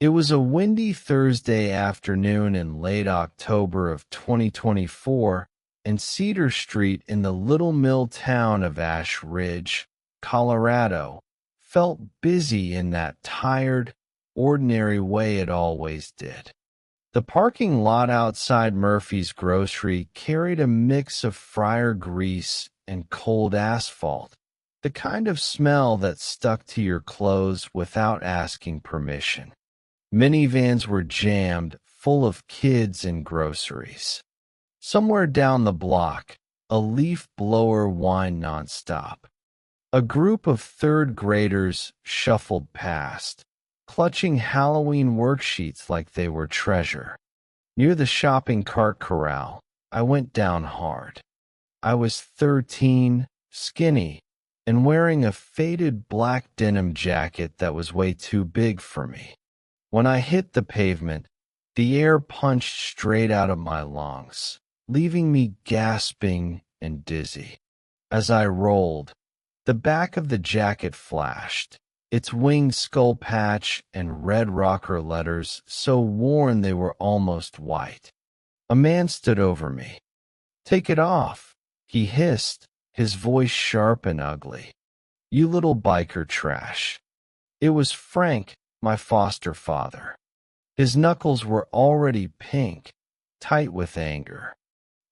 It was a windy Thursday afternoon in late October of 2024, and Cedar Street in the little mill town of Ash Ridge, Colorado, felt busy in that tired, ordinary way it always did. The parking lot outside Murphy's Grocery carried a mix of fryer grease and cold asphalt, the kind of smell that stuck to your clothes without asking permission. Minivans were jammed, full of kids and groceries. Somewhere down the block, a leaf blower whined nonstop. A group of third graders shuffled past, clutching Halloween worksheets like they were treasure. Near the shopping cart corral, I went down hard. I was 13, skinny, and wearing a faded black denim jacket that was way too big for me. When I hit the pavement, the air punched straight out of my lungs, leaving me gasping and dizzy. As I rolled, the back of the jacket flashed, its winged skull patch and red rocker letters so worn they were almost white. A man stood over me. "Take it off," he hissed, his voice sharp and ugly. "You little biker trash." It was Frank, my foster father. His knuckles were already pink, tight with anger.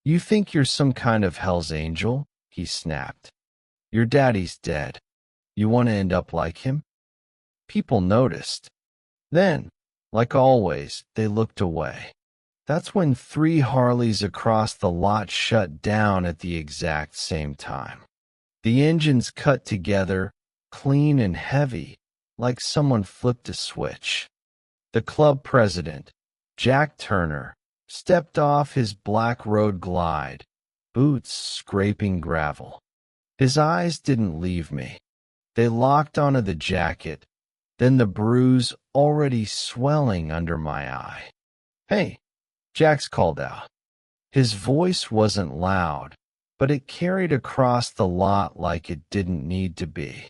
"You think you're some kind of Hell's Angel?" he snapped. "Your daddy's dead. You want to end up like him?" People noticed. Then, like always, they looked away. That's when 3 Harleys across the lot shut down at the exact same time. The engines cut together, clean and heavy, like someone flipped a switch. The club president, Jack Turner, stepped off his black road glide, boots scraping gravel. His eyes didn't leave me. They locked onto the jacket, then the bruise already swelling under my eye. "Hey," Jax called out. His voice wasn't loud, but it carried across the lot like it didn't need to be.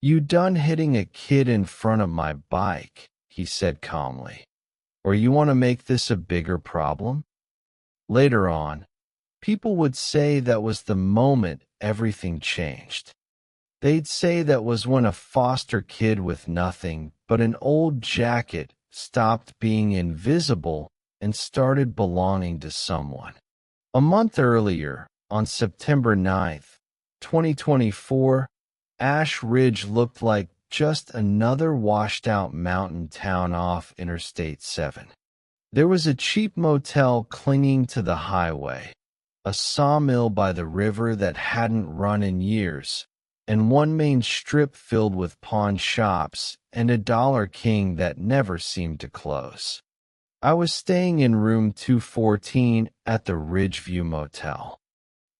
"You done hitting a kid in front of my bike," he said calmly. "Or you want to make this a bigger problem?" Later on, people would say that was the moment everything changed. They'd say that was when a foster kid with nothing but an old jacket stopped being invisible and started belonging to someone. A month earlier, on September 9th, 2024, Ash Ridge looked like just another washed-out mountain town off Interstate 7. There was a cheap motel clinging to the highway, a sawmill by the river that hadn't run in years, and one main strip filled with pawn shops and a Dollar King that never seemed to close. I was staying in room 214 at the Ridgeview Motel.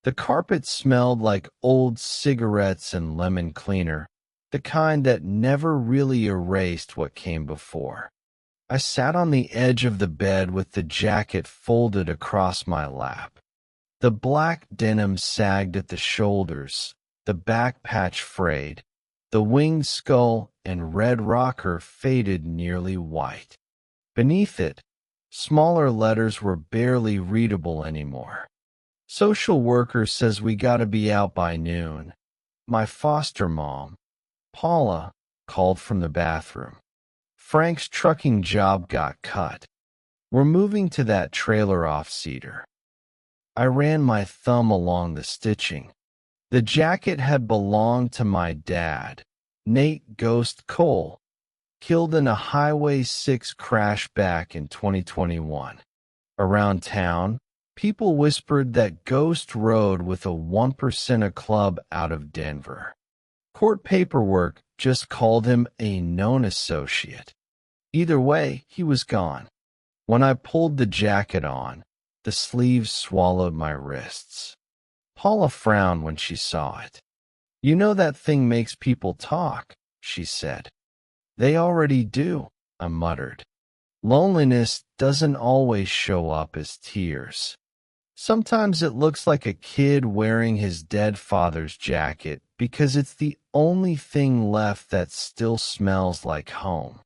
The carpet smelled like old cigarettes and lemon cleaner, the kind that never really erased what came before. I sat on the edge of the bed with the jacket folded across my lap. The black denim sagged at the shoulders, the back patch frayed, the winged skull and red rocker faded nearly white. Beneath it, smaller letters were barely readable anymore. "Social worker says we gotta be out by noon. My foster mom, Paula, called from the bathroom. Frank's trucking job got cut. We're moving to that trailer off Cedar." I ran my thumb along the stitching. The jacket had belonged to my dad, Nate Ghost Cole, killed in a Highway 6 crash back in 2021. Around town, people whispered that Ghost rode with a 1% club out of Denver. Court paperwork just called him a known associate. Either way, he was gone. When I pulled the jacket on, the sleeves swallowed my wrists. Paula frowned when she saw it. "You know that thing makes people talk," she said. "They already do," I muttered. "Loneliness doesn't always show up as tears. Sometimes it looks like a kid wearing his dead father's jacket because it's the only thing left that still smells like home."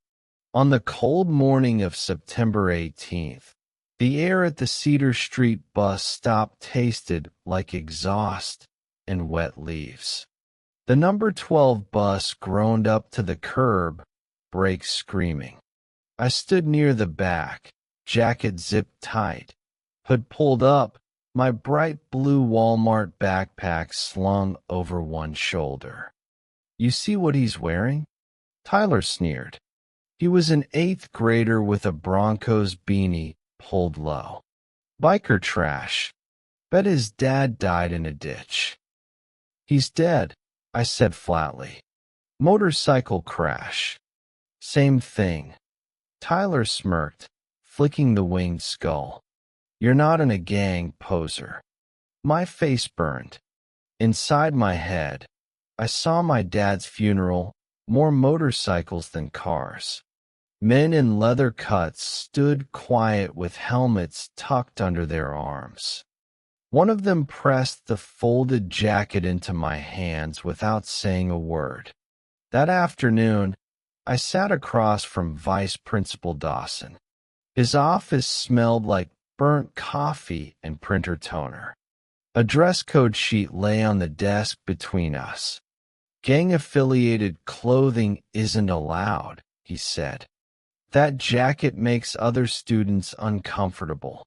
On the cold morning of September 18th, the air at the Cedar Street bus stop tasted like exhaust and wet leaves. The number 12 bus groaned up to the curb, brakes screaming. I stood near the back, jacket zipped tight, hood pulled up, my bright blue Walmart backpack slung over one shoulder. "You see what he's wearing?" Tyler sneered. He was an eighth grader with a Broncos beanie pulled low. "Biker trash. Bet his dad died in a ditch." "He's dead," I said flatly. "Motorcycle crash." "Same thing." Tyler smirked, flicking the winged skull. "You're not in a gang, poser." My face burned. Inside my head, I saw my dad's funeral, more motorcycles than cars. Men in leather cuts stood quiet with helmets tucked under their arms. One of them pressed the folded jacket into my hands without saying a word. That afternoon, I sat across from Vice Principal Dawson. His office smelled like burnt coffee and printer toner. A dress code sheet lay on the desk between us. "Gang-affiliated clothing isn't allowed," he said. "That jacket makes other students uncomfortable."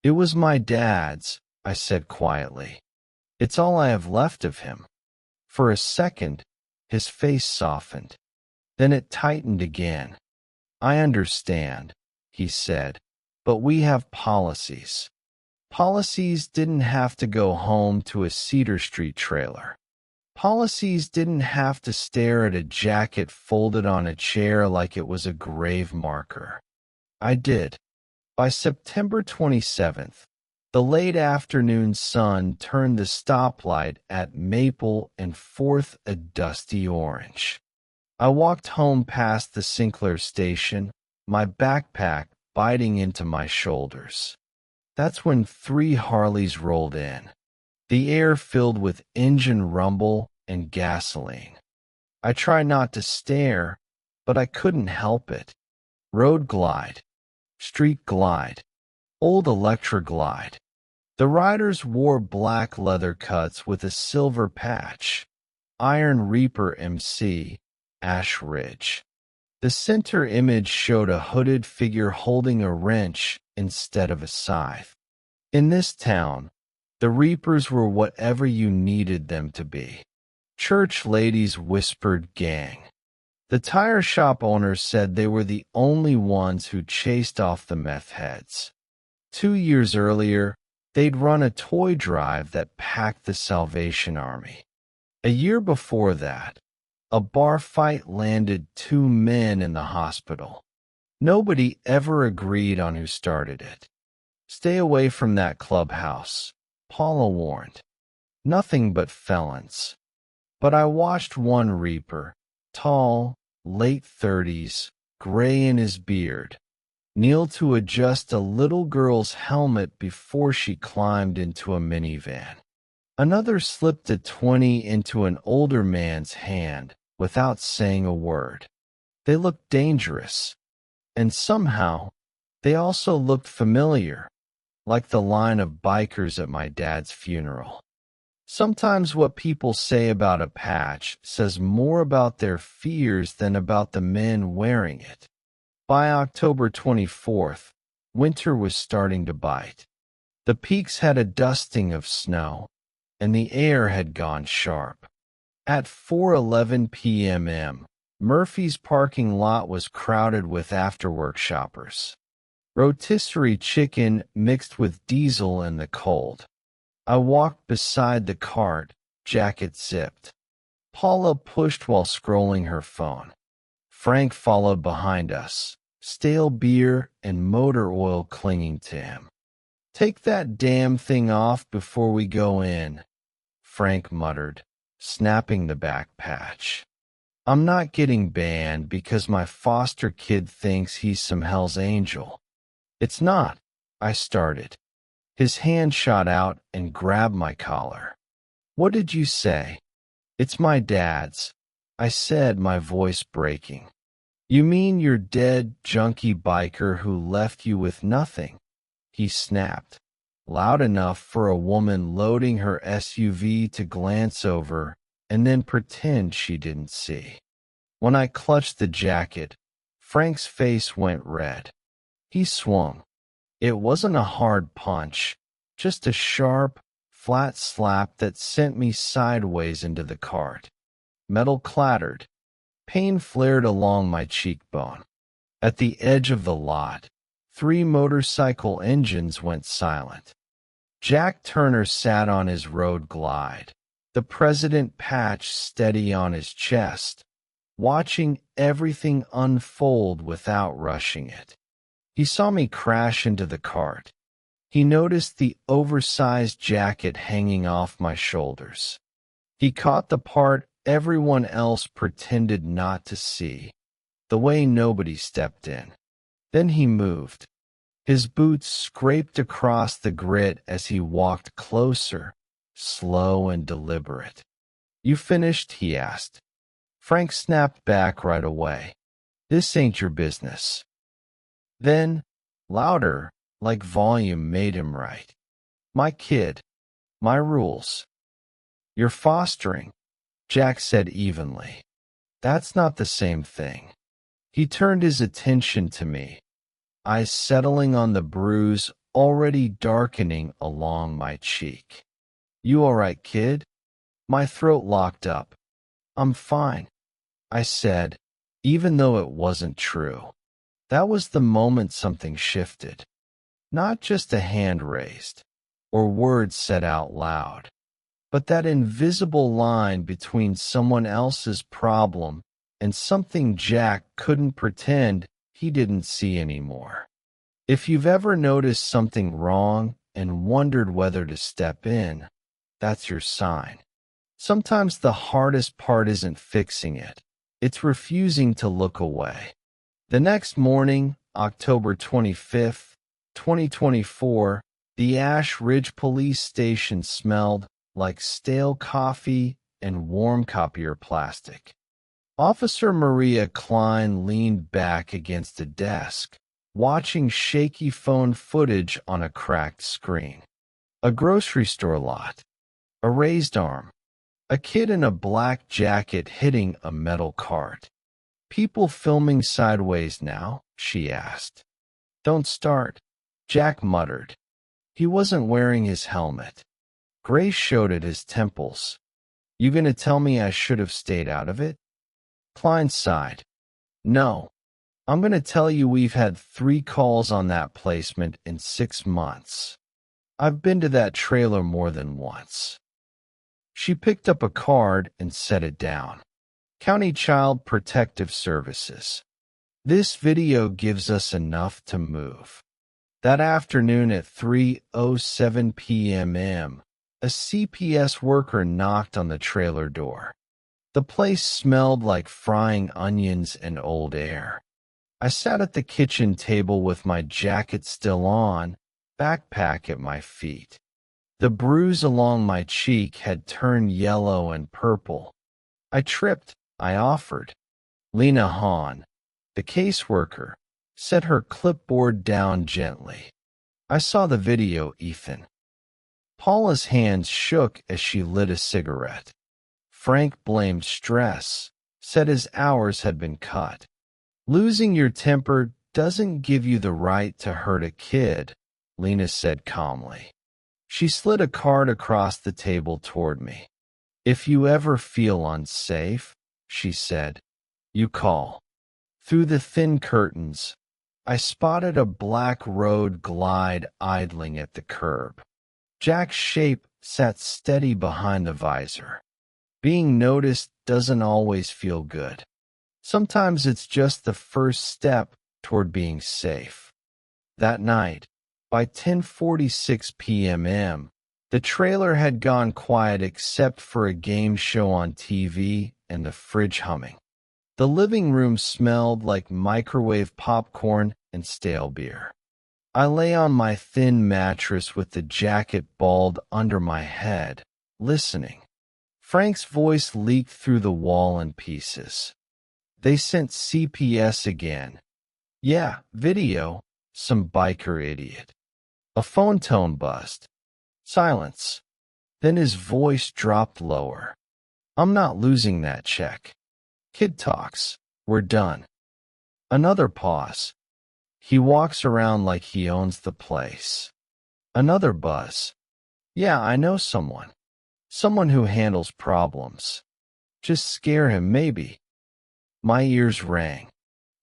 "It was my dad's," I said quietly. "It's all I have left of him." For a second, his face softened. Then it tightened again. "I understand," he said, "but we have policies." Policies didn't have to go home to a Cedar Street trailer. Policies didn't have to stare at a jacket folded on a chair like it was a grave marker. I did. By September 27th, the late afternoon sun turned the stoplight at Maple and 4th a dusty orange. I walked home past the Sinclair station, my backpack biting into my shoulders. That's when 3 Harleys rolled in, the air filled with engine rumble and gasoline. I tried not to stare, but I couldn't help it. Road Glide, Street Glide, Old Electra Glide. The riders wore black leather cuts with a silver patch. Iron Reaper MC, Ash Ridge. The center image showed a hooded figure holding a wrench instead of a scythe. In this town, the Reapers were whatever you needed them to be. Church ladies whispered gang. The tire shop owners said they were the only ones who chased off the meth heads. 2 years earlier, they'd run a toy drive that packed the Salvation Army. A year before that, a bar fight landed 2 men in the hospital. Nobody ever agreed on who started it. "Stay away from that clubhouse," Paula warned. "Nothing but felons." But I watched one Reaper, tall, late 30s, gray in his beard, kneel to adjust a little girl's helmet before she climbed into a minivan. Another slipped a 20 into an older man's hand without saying a word. They looked dangerous, and somehow they also looked familiar, like the line of bikers at my dad's funeral. Sometimes what people say about a patch says more about their fears than about the men wearing it. By October 24th, winter was starting to bite. The peaks had a dusting of snow, and the air had gone sharp. At 4:11 p.m., Murphy's parking lot was crowded with after-work shoppers. Rotisserie chicken mixed with diesel in the cold. I walked beside the cart, jacket zipped. Paula pushed while scrolling her phone. Frank followed behind us, stale beer and motor oil clinging to him. "Take that damn thing off before we go in," Frank muttered, snapping the back patch. "I'm not getting banned because my foster kid thinks he's some Hell's Angel." "It's not," I started. His hand shot out and grabbed my collar. "What did you say?" "It's my dad's," I said, my voice breaking. You mean your dead, junkie biker who left you with nothing? He snapped, loud enough for a woman loading her SUV to glance over and then pretend she didn't see. When I clutched the jacket, Frank's face went red. He swung. It wasn't a hard punch, just a sharp, flat slap that sent me sideways into the cart. Metal clattered. Pain flared along my cheekbone. At the edge of the lot, 3 motorcycle engines went silent. Jack Turner sat on his road glide, the president patch steady on his chest, watching everything unfold without rushing it. He saw me crash into the cart. He noticed the oversized jacket hanging off my shoulders. He caught the part everyone else pretended not to see, the way nobody stepped in. Then he moved. His boots scraped across the grit as he walked closer, slow and deliberate. "You finished?" he asked. Frank snapped back right away. "This ain't your business." Then, louder, like volume made him right. "My kid. My rules." "You're fostering," Jack said evenly. "That's not the same thing." He turned his attention to me, eyes settling on the bruise already darkening along my cheek. "You all right, kid?" My throat locked up. "I'm fine," I said, even though it wasn't true. That was the moment something shifted. Not just a hand raised, or words said out loud, but that invisible line between someone else's problem and something Jack couldn't pretend he didn't see anymore. If you've ever noticed something wrong and wondered whether to step in, that's your sign. Sometimes the hardest part isn't fixing it. It's refusing to look away. The next morning, October 25th, 2024, the Ash Ridge Police Station smelled like stale coffee and warm copier plastic. Officer Maria Klein leaned back against a desk, watching shaky phone footage on a cracked screen. A grocery store lot. A raised arm. A kid in a black jacket hitting a metal cart. "People filming sideways now?" she asked. "Don't start," Jack muttered. He wasn't wearing his helmet. Gray showed at his temples. "You gonna tell me I should have stayed out of it?" Klein sighed. "No. I'm gonna tell you we've had 3 calls on that placement in 6 months. I've been to that trailer more than once." She picked up a card and set it down. "County Child Protective Services. This video gives us enough to move." That afternoon at 3:07 p.m., a CPS worker knocked on the trailer door. The place smelled like frying onions and old air. I sat at the kitchen table with my jacket still on, backpack at my feet. The bruise along my cheek had turned yellow and purple. "I tripped," I offered. Lena Hahn, the caseworker, set her clipboard down gently. "I saw the video, Ethan." Paula's hands shook as she lit a cigarette. Frank blamed stress, said his hours had been cut. "Losing your temper doesn't give you the right to hurt a kid," Lena said calmly. She slid a card across the table toward me. "If you ever feel unsafe," she said, "you call." Through the thin curtains, I spotted a black road glide idling at the curb. Jack's shape sat steady behind the visor. Being noticed doesn't always feel good. Sometimes it's just the first step toward being safe. That night, by 10:46 p.m., the trailer had gone quiet except for a game show on TV and the fridge humming. The living room smelled like microwave popcorn and stale beer. I lay on my thin mattress with the jacket balled under my head, listening. Frank's voice leaked through the wall in pieces. They sent CPS again. Yeah, video. Some biker idiot. A phone tone buzzed. Silence. Then his voice dropped lower. I'm not losing that check. Kid talks. We're done. Another pause. He walks around like he owns the place. Another buzz. Yeah, I know someone. Someone who handles problems. Just scare him, maybe. My ears rang.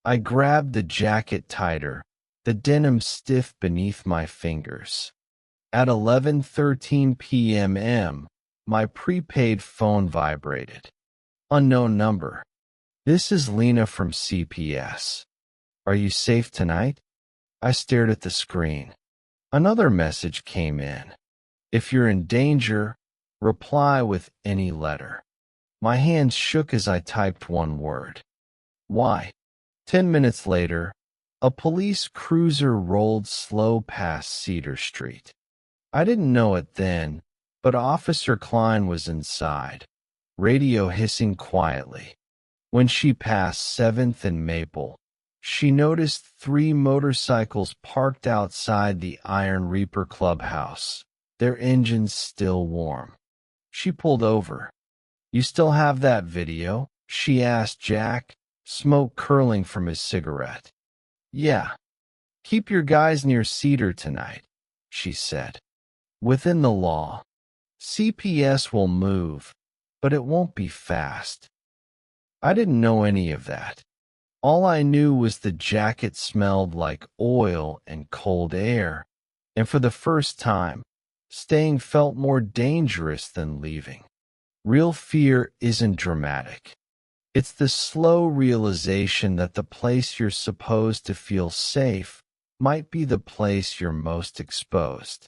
I grabbed the jacket tighter, the denim stiff beneath my fingers. At 11:13 p.m., my prepaid phone vibrated. Unknown number. This is Lena from CPS. Are you safe tonight? I stared at the screen. Another message came in. If you're in danger, reply with any letter. My hands shook as I typed one word. Why? 10 minutes later, a police cruiser rolled slow past Cedar Street. I didn't know it then, but Officer Klein was inside, radio hissing quietly. When she passed 7th and Maple, she noticed 3 motorcycles parked outside the Iron Reaper clubhouse, their engines still warm. She pulled over. You still have that video? She asked Jack, smoke curling from his cigarette. Yeah. Keep your guys near Cedar tonight, she said. Within the law, CPS will move, but it won't be fast. I didn't know any of that. All I knew was the jacket smelled like oil and cold air, and for the first time, staying felt more dangerous than leaving. Real fear isn't dramatic. It's the slow realization that the place you're supposed to feel safe might be the place you're most exposed.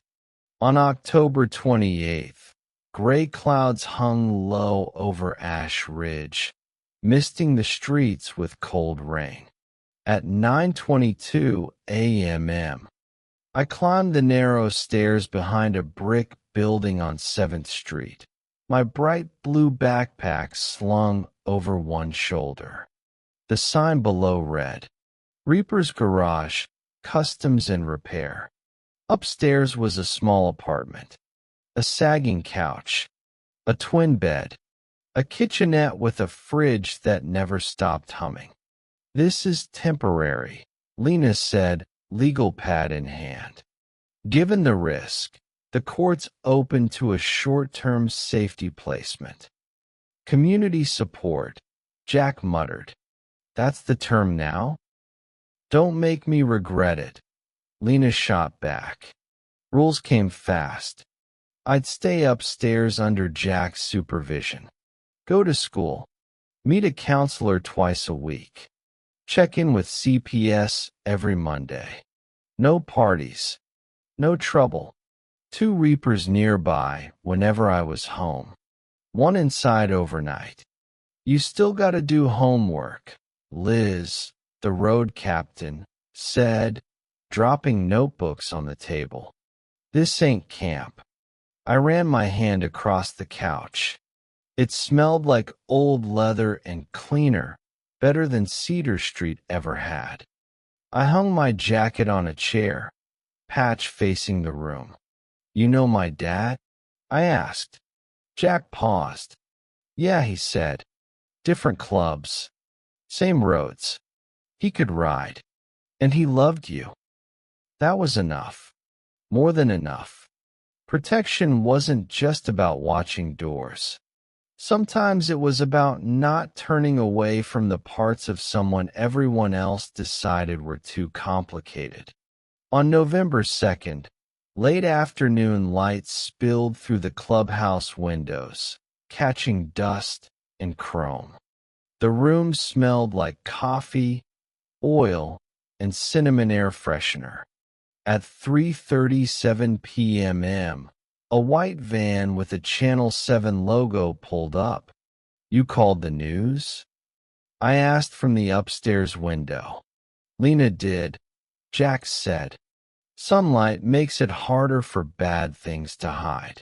On October 28th, gray clouds hung low over Ash Ridge, misting the streets with cold rain. At 9:22 a.m., I climbed the narrow stairs behind a brick building on 7th Street, my bright blue backpack slung over one shoulder. The sign below read, Reaper's Garage, Customs and Repair. Upstairs was a small apartment, a sagging couch, a twin bed, a kitchenette with a fridge that never stopped humming. This is temporary, Lena said, legal pad in hand. Given the risk, the court's open to a short-term safety placement. Community support, Jack muttered. That's the term now? Don't make me regret it. Lena shot back. Rules came fast. I'd stay upstairs under Jack's supervision. Go to school. Meet a counselor twice a week. Check in with CPS every Monday. No parties. No trouble. 2 Reapers nearby whenever I was home. 1 inside overnight. You still gotta do homework, Liz, the road captain, said, dropping notebooks on the table. This ain't camp. I ran my hand across the couch. It smelled like old leather and cleaner, better than Cedar Street ever had. I hung my jacket on a chair, Patch facing the room. You know my dad? I asked. Jack paused. Yeah, he said. Different clubs. Same roads. He could ride. And he loved you. That was enough. More than enough. Protection wasn't just about watching doors. Sometimes it was about not turning away from the parts of someone everyone else decided were too complicated. On November 2nd, late afternoon lights spilled through the clubhouse windows, catching dust and chrome. The room smelled like coffee, oil, and cinnamon air freshener. At 3:37 p.m., a white van with a Channel 7 logo pulled up. You called the news? I asked from the upstairs window. Lena did. Jack said. Sunlight makes it harder for bad things to hide.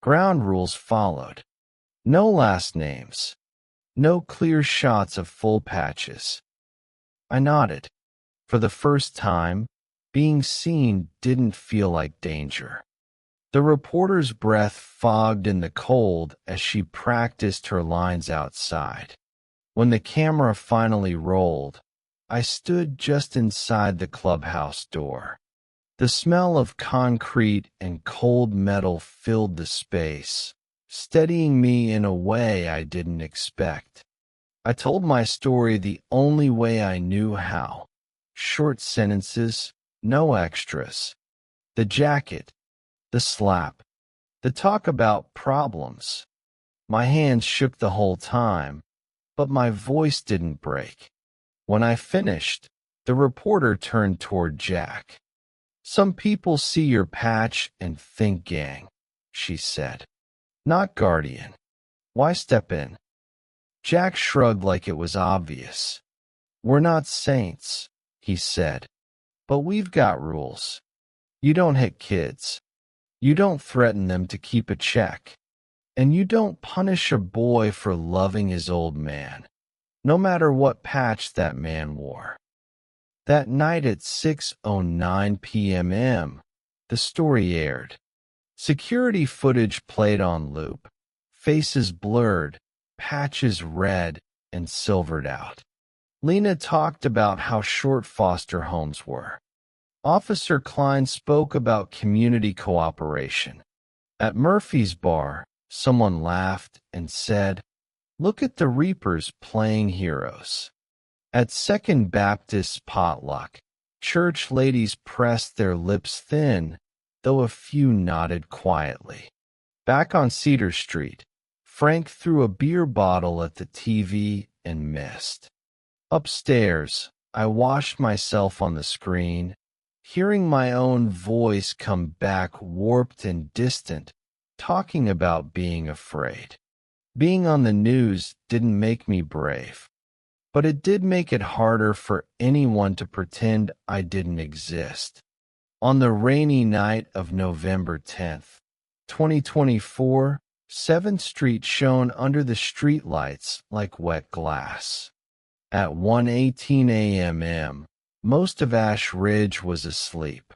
Ground rules followed. No last names. No clear shots of full patches. I nodded. For the first time, being seen didn't feel like danger. The reporter's breath fogged in the cold as she practiced her lines outside. When the camera finally rolled, I stood just inside the clubhouse door. The smell of concrete and cold metal filled the space, steadying me in a way I didn't expect. I told my story the only way I knew how. Short sentences, no extras. The jacket, the slap, the talk about problems. My hands shook the whole time, but my voice didn't break. When I finished, the reporter turned toward Jack. Some people see your patch and think gang, she said. Not guardian. Why step in? Jack shrugged like it was obvious. We're not saints, he said, but we've got rules. You don't hit kids. You don't threaten them to keep a check. And you don't punish a boy for loving his old man, no matter what patch that man wore. That night at 6:09 p.m., the story aired. Security footage played on loop, faces blurred, patches red and silvered out. Lena talked about how short foster homes were. Officer Klein spoke about community cooperation. At Murphy's bar, someone laughed and said, "Look at the Reapers playing heroes." At Second Baptist potluck, church ladies pressed their lips thin, though a few nodded quietly. Back on Cedar Street, Frank threw a beer bottle at the TV and missed. Upstairs, I watched myself on the screen, hearing my own voice come back warped and distant, talking about being afraid. Being on the news didn't make me brave, but it did make it harder for anyone to pretend I didn't exist. On the rainy night of November 10th, 2024, 7th Street shone under the streetlights like wet glass. At 1:18 a.m., most of Ash Ridge was asleep.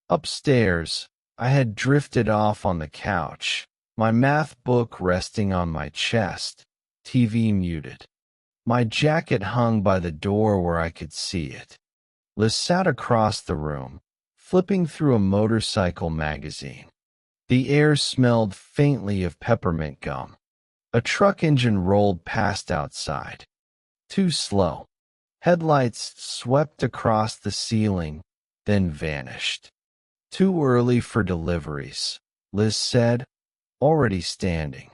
Upstairs, I had drifted off on the couch, my math book resting on my chest, TV muted. My jacket hung by the door where I could see it. Liz sat across the room, flipping through a motorcycle magazine. The air smelled faintly of peppermint gum. A truck engine rolled past outside. Too slow. Headlights swept across the ceiling, then vanished. Too early for deliveries, Liz said, already standing.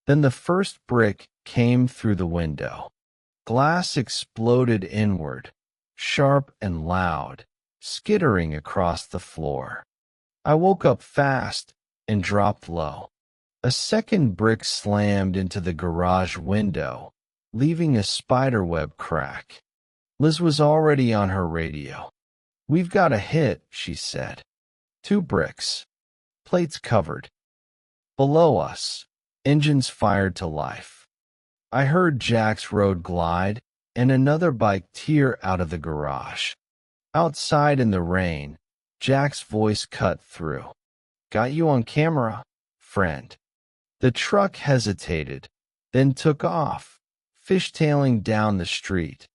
Then the first brick came through the window. Glass exploded inward, sharp and loud, skittering across the floor. I woke up fast and dropped low. A second brick slammed into the garage window, leaving a spiderweb crack. Liz was already on her radio. "We've got a hit," she said. 2 bricks. Plates covered. Below us, engines fired to life. I heard Jack's road glide and another bike tear out of the garage. Outside in the rain, Jack's voice cut through. "Got you on camera, friend." The truck hesitated, then took off, fishtailing down the street,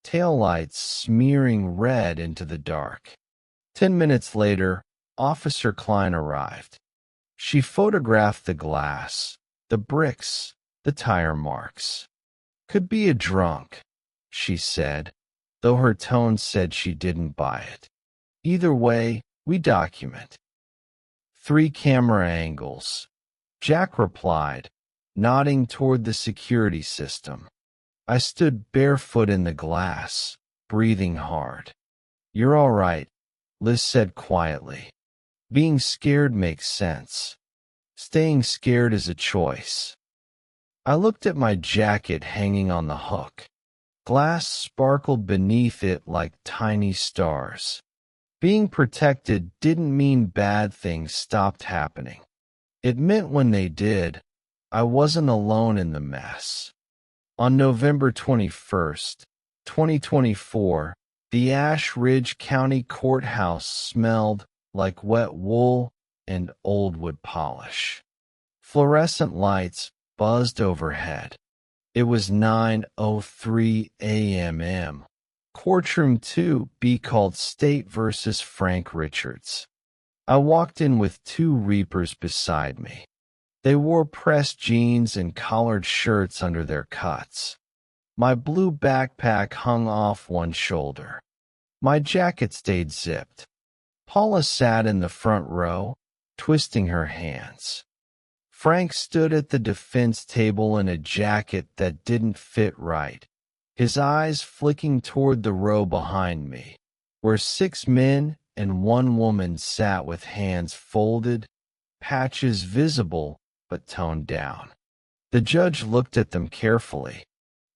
taillights smearing red into the dark. 10 minutes later, Officer Klein arrived. She photographed the glass, the bricks, the tire marks. "Could be a drunk," she said, though her tone said she didn't buy it. "Either way, we document." 3 camera angles. Jack replied, nodding toward the security system. I stood barefoot in the glass, breathing hard. "You're all right," Liz said quietly. "Being scared makes sense. Staying scared is a choice." I looked at my jacket hanging on the hook. Glass sparkled beneath it like tiny stars. Being protected didn't mean bad things stopped happening. It meant when they did, I wasn't alone in the mess. On November 21st, 2024, the Ash Ridge County Courthouse smelled like wet wool and old wood polish. Fluorescent lights buzzed overhead. It was 9:03 a.m. Courtroom 2 be called State versus Frank Richards. I walked in with two reapers beside me. They wore pressed jeans and collared shirts under their cuts. My blue backpack hung off one shoulder. My jacket stayed zipped. Paula sat in the front row, twisting her hands. Frank stood at the defense table in a jacket that didn't fit right, his eyes flicking toward the row behind me, where 6 men and 1 woman sat with hands folded, patches visible but toned down. The judge looked at them carefully.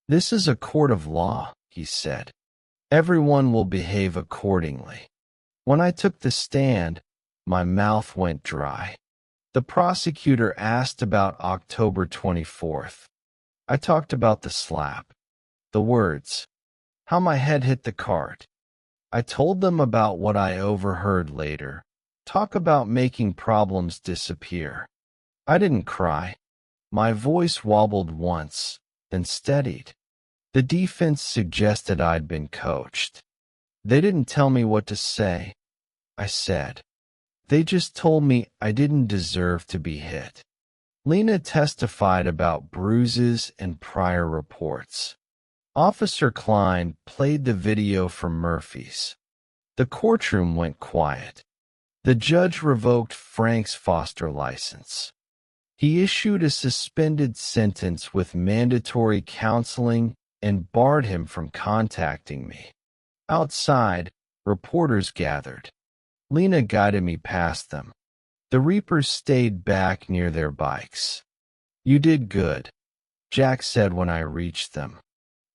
"This is a court of law," he said. "Everyone will behave accordingly." When I took the stand, my mouth went dry. The prosecutor asked about October 24th. I talked about the slap, the words, how my head hit the cart. I told them about what I overheard later. Talk about making problems disappear. I didn't cry. My voice wobbled once, then steadied. The defense suggested I'd been coached. They didn't tell me what to say, I said. They just told me I didn't deserve to be hit. Lena testified about bruises and prior reports. Officer Klein played the video from Murphy's. The courtroom went quiet. The judge revoked Frank's foster license. He issued a suspended sentence with mandatory counseling and barred him from contacting me. Outside, reporters gathered. Lena guided me past them. The Reapers stayed back near their bikes. "You did good," Jack said when I reached them.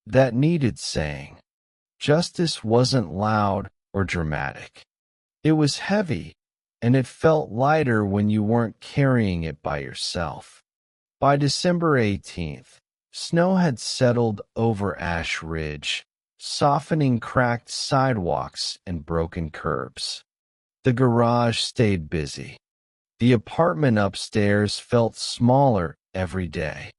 That needed saying. Justice wasn't loud or dramatic. It was heavy, and it felt lighter when you weren't carrying it by yourself. By December 18th, snow had settled over Ash Ridge, softening cracked sidewalks and broken curbs. The garage stayed busy. The apartment upstairs felt smaller every day.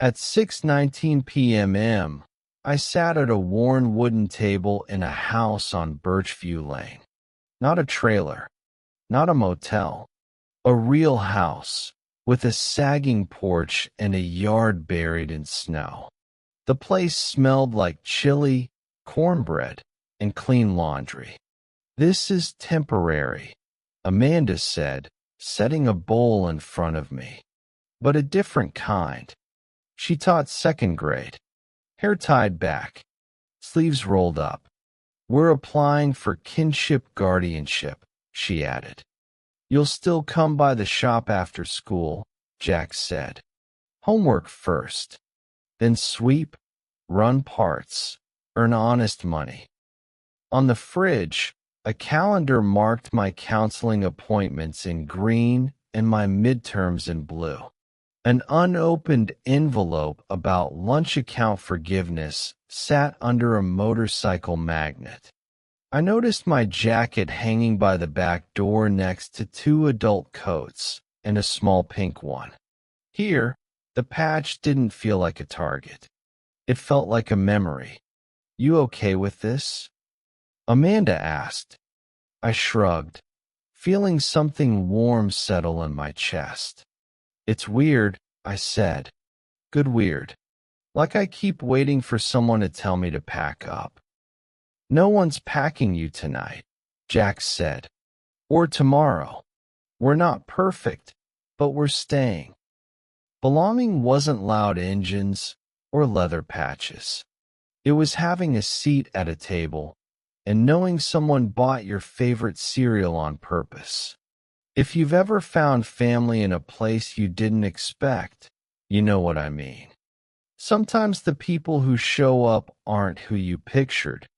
At 6:19 p.m., I sat at a worn wooden table in a house on Birchview Lane. Not a trailer, not a motel, a real house with a sagging porch and a yard buried in snow. The place smelled like chili, cornbread, and clean laundry. "This is temporary," Amanda said, setting a bowl in front of me. "But a different kind." She taught 2nd grade. Hair tied back, sleeves rolled up. "We're applying for kinship guardianship," she added. "You'll still come by the shop after school," Jack said. "Homework first. Then sweep, run parts, earn honest money." On the fridge, a calendar marked my counseling appointments in green and my midterms in blue. An unopened envelope about lunch account forgiveness sat under a motorcycle magnet. I noticed my jacket hanging by the back door next to 2 adult coats and a small pink one. Here, the patch didn't feel like a target. It felt like a memory. "You okay with this?" Amanda asked. I shrugged, feeling something warm settle in my chest. "It's weird," I said. "Good weird. Like I keep waiting for someone to tell me to pack up." "No one's packing you tonight," Jack said. "Or tomorrow. We're not perfect, but we're staying." Belonging wasn't loud engines or leather patches. It was having a seat at a table and knowing someone bought your favorite cereal on purpose. If you've ever found family in a place you didn't expect, you know what I mean. Sometimes the people who show up aren't who you pictured,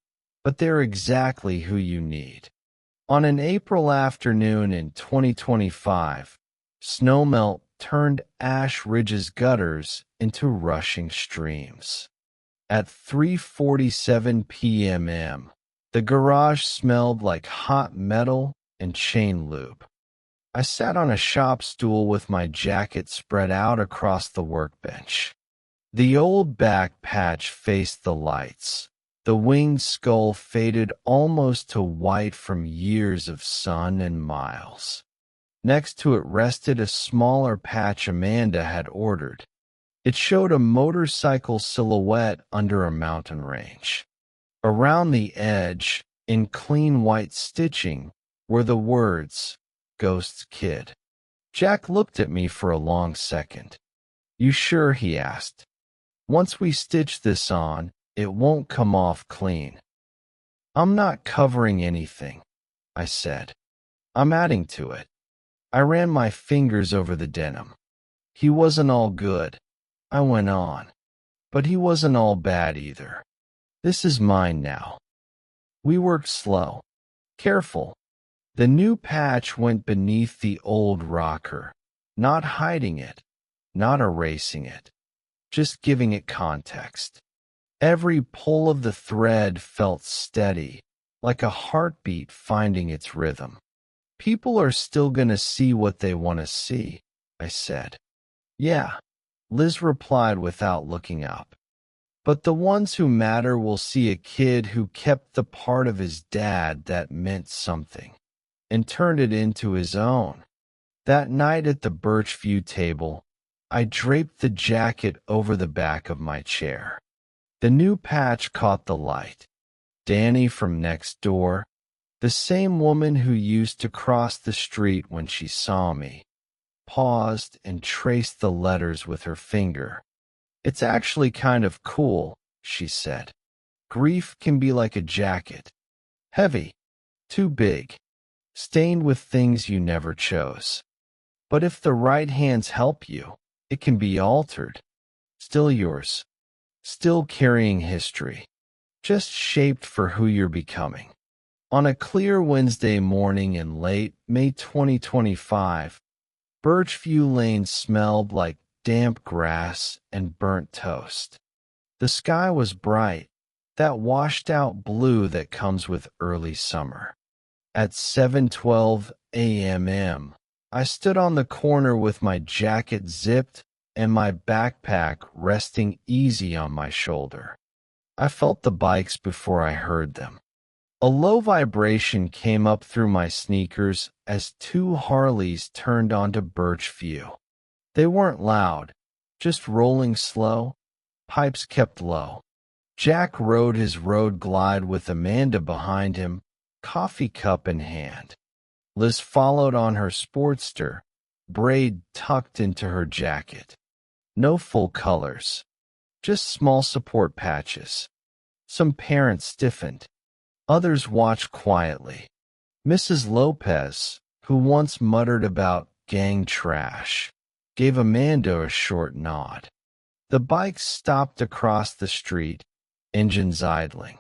but they're exactly who you need. On an April afternoon in 2025, snowmelt turned Ash Ridge's gutters into rushing streams. At 3:47 p.m., the garage smelled like hot metal and chain lube. I sat on a shop stool with my jacket spread out across the workbench. The old back patch faced the lights. The winged skull faded almost to white from years of sun and miles. Next to it rested a smaller patch Amanda had ordered. It showed a motorcycle silhouette under a mountain range. Around the edge, in clean white stitching, were the words, "Ghost's Kid." Jack looked at me for a long second. "You sure?" he asked. "Once we stitch this on, it won't come off clean." "I'm not covering anything," I said. "I'm adding to it." I ran my fingers over the denim. "He wasn't all good," I went on. "But he wasn't all bad either. This is mine now." We worked slow, careful. The new patch went beneath the old rocker, not hiding it, not erasing it, just giving it context. Every pull of the thread felt steady, like a heartbeat finding its rhythm. "People are still gonna see what they want to see," I said. "Yeah," Liz replied without looking up. "But the ones who matter will see a kid who kept the part of his dad that meant something and turned it into his own." That night at the Birchview table, I draped the jacket over the back of my chair. The new patch caught the light. Danny from next door, the same woman who used to cross the street when she saw me, paused and traced the letters with her finger. "It's actually kind of cool," she said. "Grief can be like a jacket. Heavy, too big, stained with things you never chose. But if the right hands help you, it can be altered. Still yours. Still carrying history. Just shaped for who you're becoming." On a clear Wednesday morning in late May 2025, Birchview Lane smelled like damp grass and burnt toast. The sky was bright, that washed-out blue that comes with early summer. At 7:12 a.m., I stood on the corner with my jacket zipped and my backpack resting easy on my shoulder. I felt the bikes before I heard them. A low vibration came up through my sneakers as two Harleys turned onto Birchview. They weren't loud, just rolling slow, pipes kept low. Jack rode his road glide with Amanda behind him, coffee cup in hand. Liz followed on her Sportster, braid tucked into her jacket. No full colors, just small support patches. Some parents stiffened. Others watched quietly. Mrs. Lopez, who once muttered about gang trash, gave Amanda a short nod. The bikes stopped across the street, engines idling.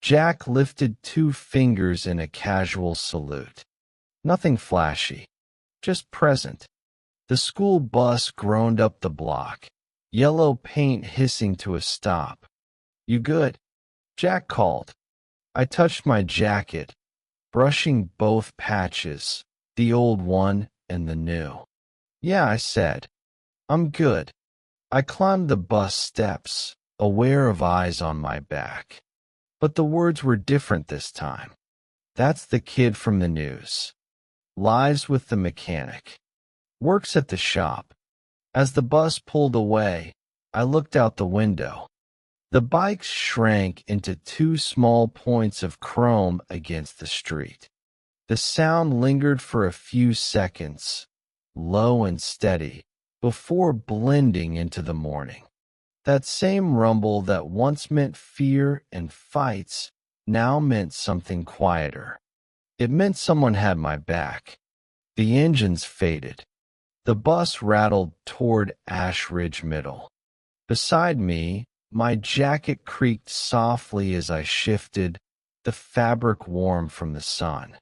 Jack lifted two fingers in a casual salute. Nothing flashy, just present. The school bus groaned up the block, yellow paint hissing to a stop. "You good?" Jack called. I touched my jacket, brushing both patches, the old one and the new. "Yeah," I said. "I'm good." I climbed the bus steps, aware of eyes on my back. But the words were different this time. "That's the kid from the news. Lives with the mechanic. Works at the shop." As the bus pulled away, I looked out the window. The bikes shrank into two small points of chrome against the street. The sound lingered for a few seconds, low and steady, before blending into the morning. That same rumble that once meant fear and fights now meant something quieter. It meant someone had my back. The engines faded. The bus rattled toward Ash Ridge Middle. Beside me, my jacket creaked softly as I shifted, the fabric warm from the sun.